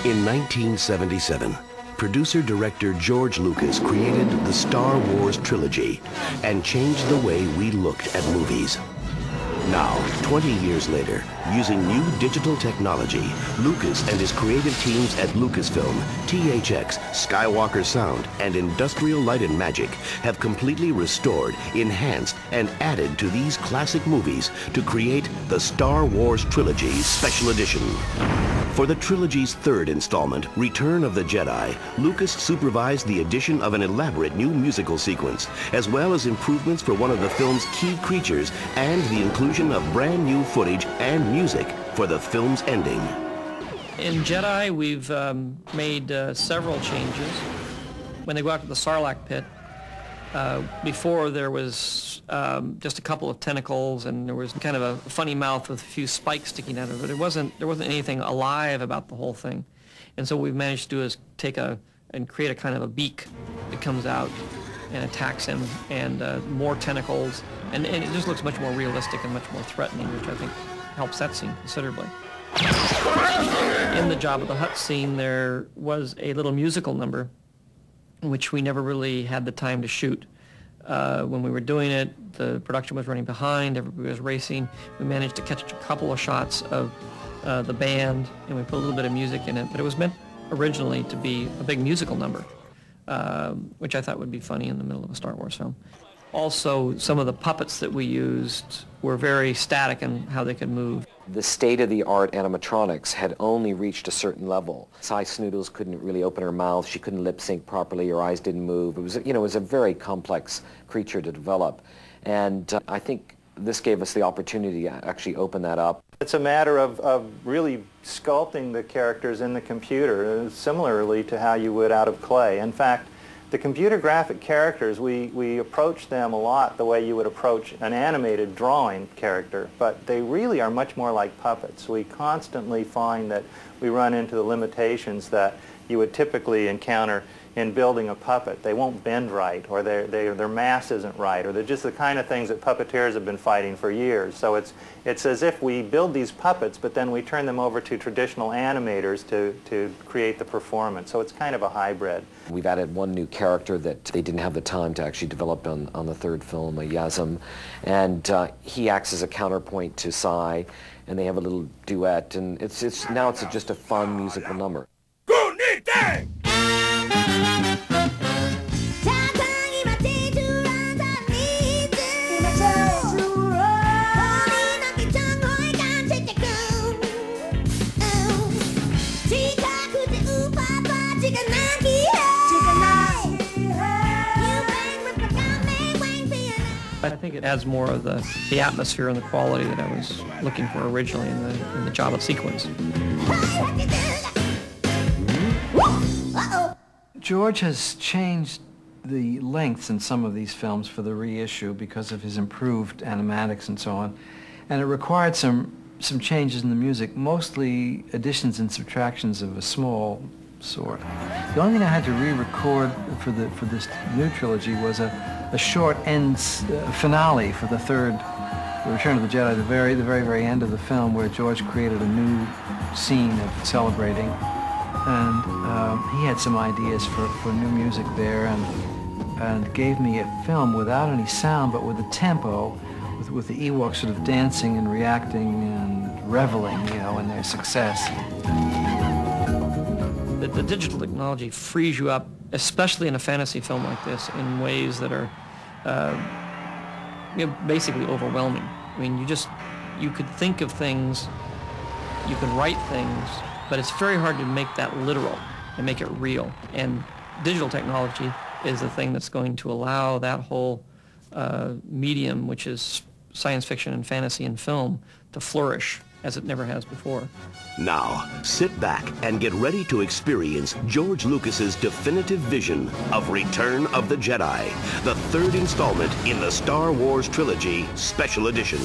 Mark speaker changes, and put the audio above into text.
Speaker 1: In 1977, producer-director George Lucas created the Star Wars trilogy and changed the way we looked at movies. Now, 20 years later, using new digital technology, Lucas and his creative teams at Lucasfilm, THX, Skywalker Sound, and Industrial Light and Magic have completely restored, enhanced, and added to these classic movies to create the Star Wars Trilogy Special Edition. For the trilogy's third installment, Return of the Jedi, Lucas supervised the addition of an elaborate new musical sequence, as well as improvements for one of the film's key creatures and the inclusion of brand new footage and music for the film's ending.
Speaker 2: In Jedi, we've made several changes. When they go out to the Sarlacc pit, before there was just a couple of tentacles and there was kind of a funny mouth with a few spikes sticking out of it. There wasn't anything alive about the whole thing. And so what we've managed to do is and create a kind of a beak that comes out and attacks him, and more tentacles, and it just looks much more realistic and much more threatening, which I think helps that scene considerably. In the Jabba the Hutt scene, there was a little musical number which we never really had the time to shoot. When we were doing it, the production was running behind, everybody was racing. We managed to catch a couple of shots of the band, and we put a little bit of music in it, but it was meant originally to be a big musical number, which I thought would be funny in the middle of a Star Wars film. Also, some of the puppets that we used were very static in how they could move.
Speaker 3: The state-of-the-art animatronics had only reached a certain level. Cy Snoodles couldn't really open her mouth, she couldn't lip sync properly, her eyes didn't move. It was, it was a very complex creature to develop. And I think this gave us the opportunity to actually open that up.
Speaker 4: It's a matter of really sculpting the characters in the computer, similarly to how you would out of clay. In fact, the computer graphic characters, we approach them a lot the way you would approach an animated drawing character, but they really are much more like puppets. We constantly find that we run into the limitations that you would typically encounter in building a puppet. They won't bend right, or their mass isn't right, or they're just the kind of things that puppeteers have been fighting for years. So it's as if we build these puppets, but then we turn them over to traditional animators to create the performance. So it's kind of a hybrid.
Speaker 3: We've added one new character that they didn't have the time to actually develop on the third film, Yazam, and he acts as a counterpoint to Cy, and they have a little duet, and now it's just a fun musical number.
Speaker 2: I think it adds more of the atmosphere and the quality that I was looking for originally in the Jabba sequence.
Speaker 5: George has changed the lengths in some of these films for the reissue because of his improved animatics and so on, and it required some changes in the music, mostly additions and subtractions of a small sort. The only thing I had to re-record for this new trilogy was a short finale for the third, The Return of the Jedi, the very end of the film, where George created a new scene of celebrating, and he had some ideas for new music there, and gave me a film without any sound but with a tempo, with the Ewoks sort of dancing and reacting and reveling, in their success.
Speaker 2: The digital technology frees you up, especially in a fantasy film like this, in ways that are basically overwhelming. I mean, you could think of things, you can write things, but it's very hard to make that literal and make it real. And digital technology is the thing that's going to allow that whole medium, which is science fiction and fantasy and film, to flourish as it never has before.
Speaker 1: Now, sit back and get ready to experience George Lucas's definitive vision of Return of the Jedi, the third installment in the Star Wars Trilogy Special Edition.